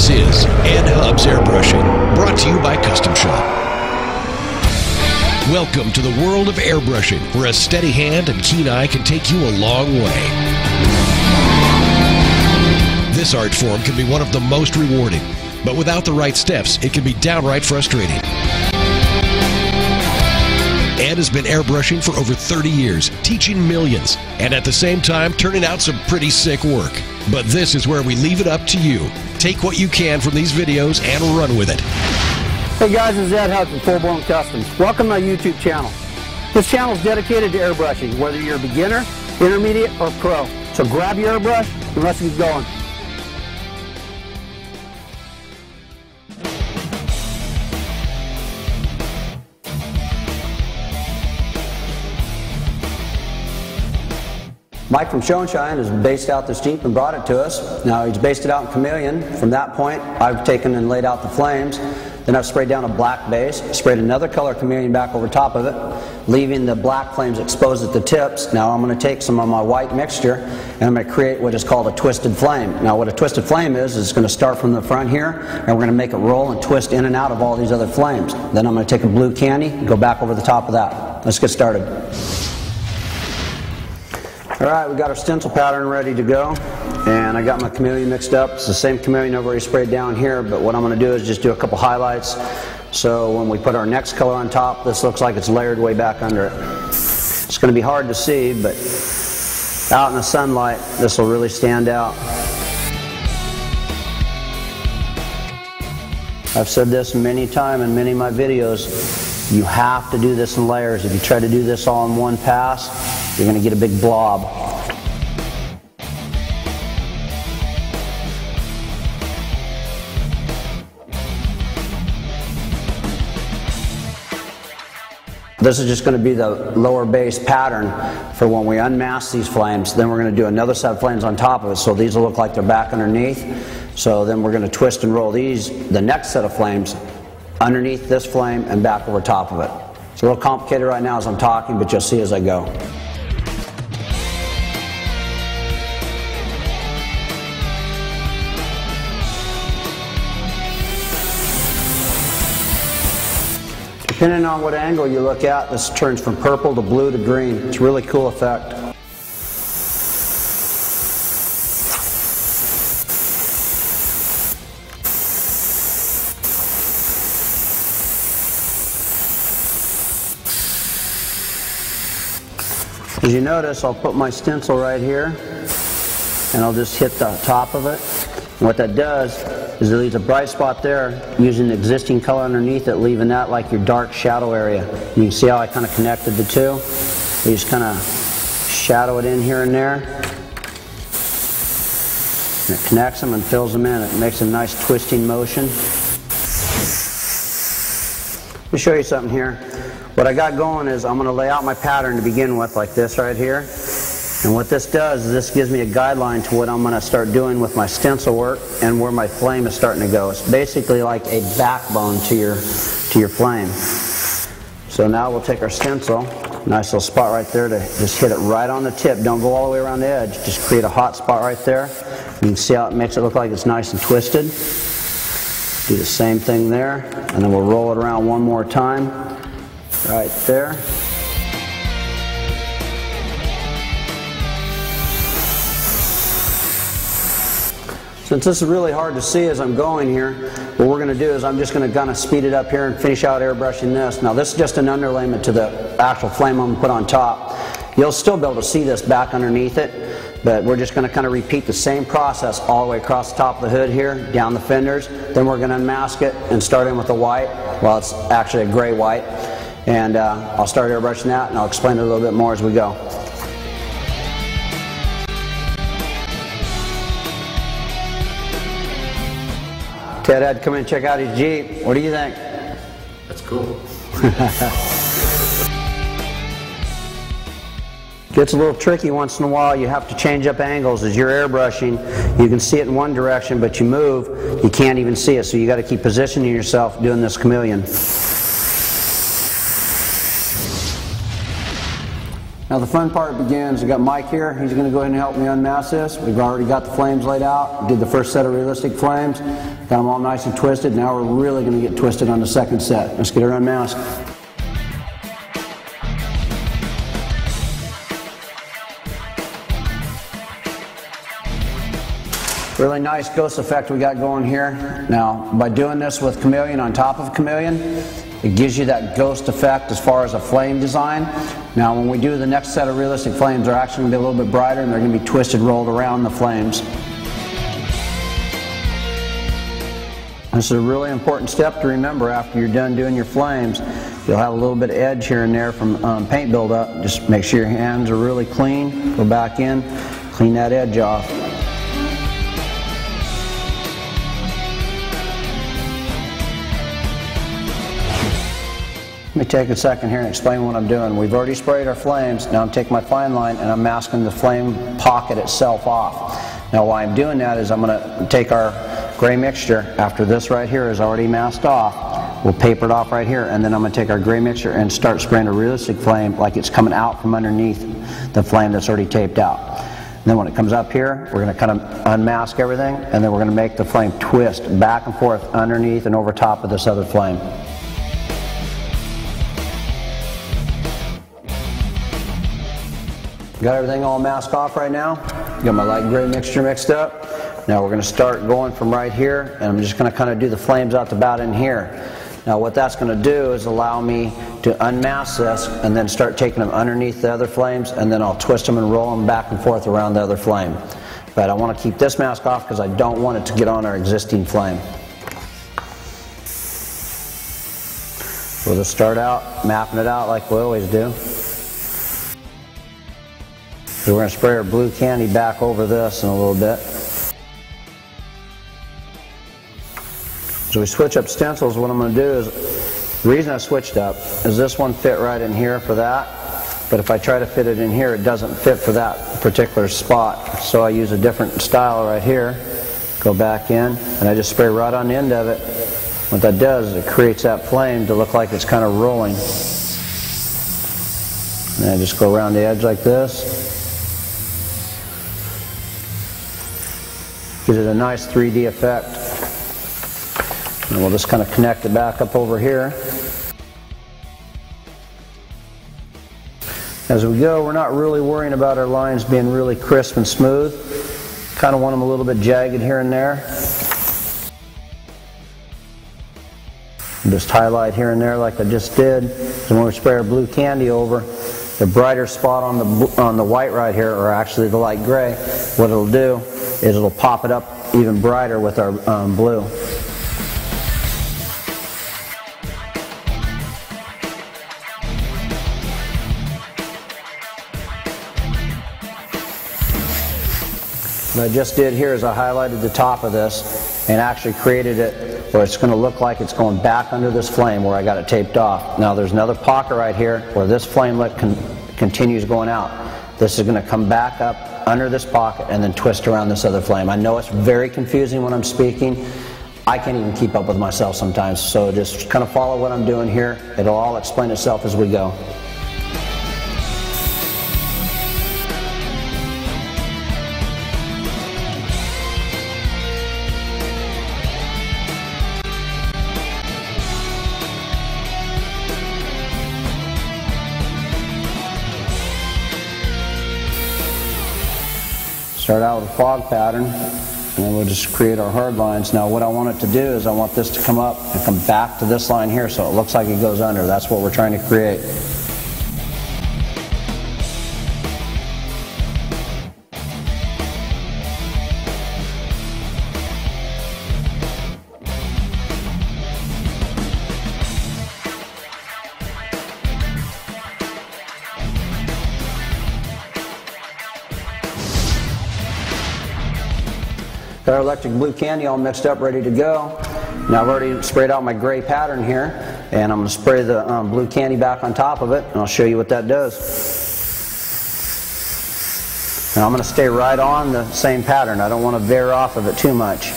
This is Ed Hubbs Airbrushing, brought to you by Custom Shop. Welcome to the world of airbrushing, where a steady hand and keen eye can take you a long way. This art form can be one of the most rewarding, but without the right steps, it can be downright frustrating. Ed has been airbrushing for over 30 years, teaching millions, and at the same time turning out some pretty sick work. But this is where we leave it up to you. Take what you can from these videos and run with it. Hey guys, this is Ed Hubbs from Full Blown Customs. Welcome to my YouTube channel. This channel is dedicated to airbrushing, whether you're a beginner, intermediate, or pro. So grab your airbrush and let's get going. Mike from Show and Shine has based out this Jeep and brought it to us. Now he's based it out in Chameleon. From that point, I've taken and laid out the flames. Then I've sprayed down a black base, sprayed another color Chameleon back over top of it, leaving the black flames exposed at the tips. Now I'm going to take some of my white mixture and I'm going to create what is called a twisted flame. Now what a twisted flame is it's going to start from the front here and we're going to make it roll and twist in and out of all these other flames. Then I'm going to take a blue candy and go back over the top of that. Let's get started. Alright, we got our stencil pattern ready to go, and I got my Chameleon mixed up. It's the same Chameleon I've already sprayed down here, but what I'm going to do is just do a couple highlights, so when we put our next color on top, this looks like it's layered way back under it. It's going to be hard to see, but out in the sunlight, this will really stand out. I've said this many times in many of my videos, you have to do this in layers. If you try to do this all in one pass, you're going to get a big blob. This is just going to be the lower base pattern for when we unmask these flames. Then we're going to do another set of flames on top of it, so these will look like they're back underneath. So then we're going to twist and roll these, the next set of flames, underneath this flame and back over top of it. It's a little complicated right now as I'm talking, but you'll see as I go. Depending on what angle you look at, this turns from purple to blue to green. It's a really cool effect. As you notice, I'll put my stencil right here and I'll just hit the top of it. And what that does is it leaves a bright spot there using the existing color underneath it, leaving that like your dark shadow area. You can see how I kind of connected the two. You just kind of shadow it in here and there. And it connects them and fills them in. It makes a nice twisting motion. Let me show you something here. What I got going is I'm going to lay out my pattern to begin with like this right here. And what this does is this gives me a guideline to what I'm going to start doing with my stencil work and where my flame is starting to go. It's basically like a backbone to your flame. So now we'll take our stencil, nice little spot right there to just hit it right on the tip. Don't go all the way around the edge. Just create a hot spot right there. You can see how it makes it look like it's nice and twisted. Do the same thing there, and then we'll roll it around one more time. Right there. Since this is really hard to see as I'm going here, what we're going to do is I'm just going to kind of speed it up here and finish out airbrushing this. Now this is just an underlayment to the actual flame I'm going to put on top. You'll still be able to see this back underneath it, but we're just going to kind of repeat the same process all the way across the top of the hood here, down the fenders. Then we're going to unmask it and start in with the white. Well, it's actually a gray white. And I'll start airbrushing that and I'll explain it a little bit more as we go. Ted had to come in and check out his Jeep. What do you think? That's cool. Gets a little tricky once in a while. You have to change up angles as you're airbrushing. You can see it in one direction, but you move, you can't even see it. So you got to keep positioning yourself doing this Chameleon. Now the fun part begins. I got Mike here. He's going to go ahead and help me unmask this. We've already got the flames laid out. Did the first set of realistic flames. Got them all nice and twisted. Now we're really going to get twisted on the second set. Let's get her unmasked. Really nice ghost effect we got going here. Now, by doing this with chameleon on top of chameleon, it gives you that ghost effect as far as a flame design. Now, when we do the next set of realistic flames, they're actually going to be a little bit brighter and they're going to be twisted, rolled around the flames. This is a really important step to remember after you're done doing your flames. You'll have a little bit of edge here and there from paint buildup. Just make sure your hands are really clean. Go back in, clean that edge off. Let me take a second here and explain what I'm doing. We've already sprayed our flames. Now I'm taking my fine line and I'm masking the flame pocket itself off. Now why I'm doing that is I'm going to take our gray mixture, after this right here is already masked off, we'll paper it off right here, and then I'm going to take our gray mixture and start spraying a realistic flame like it's coming out from underneath the flame that's already taped out. And then when it comes up here, we're going to kind of unmask everything, and then we're going to make the flame twist back and forth underneath and over top of this other flame. Got everything all masked off right now. Got my light gray mixture mixed up. Now we're going to start going from right here, and I'm just going to kind of do the flames out about in here. Now what that's going to do is allow me to unmask this and then start taking them underneath the other flames, and then I'll twist them and roll them back and forth around the other flame. But I want to keep this mask off because I don't want it to get on our existing flame. We'll just start out mapping it out like we always do. So we're going to spray our blue candy back over this in a little bit. So we switch up stencils. What I'm going to do is, the reason I switched up is this one fit right in here for that, but if I try to fit it in here, it doesn't fit for that particular spot. So I use a different style right here, go back in, and I just spray right on the end of it. What that does is it creates that flame to look like it's kind of rolling. And I just go around the edge like this. Gives it a nice 3D effect. And we'll just kind of connect it back up over here. As we go, we're not really worrying about our lines being really crisp and smooth. Kind of want them a little bit jagged here and there. And just highlight here and there like I just did. And when we spray our blue candy over, the brighter spot on the white right here, or actually the light gray, what it'll do is it'll pop it up even brighter with our blue. What I just did here is I highlighted the top of this and actually created it where it's going to look like it's going back under this flame where I got it taped off. Now there's another pocket right here where this flamelet continues going out. This is going to come back up under this pocket and then twist around this other flame. I know it's very confusing when I'm speaking. I can't even keep up with myself sometimes, so just kind of follow what I'm doing here. It'll all explain itself as we go. Start out with a fog pattern, and then we'll just create our hard lines. Now what I want it to do is I want this to come up and come back to this line here so it looks like it goes under. That's what we're trying to create. Got our electric blue candy all mixed up, ready to go. Now I've already sprayed out my gray pattern here, and I'm going to spray the blue candy back on top of it, and I'll show you what that does. Now I'm going to stay right on the same pattern. I don't want to veer off of it too much.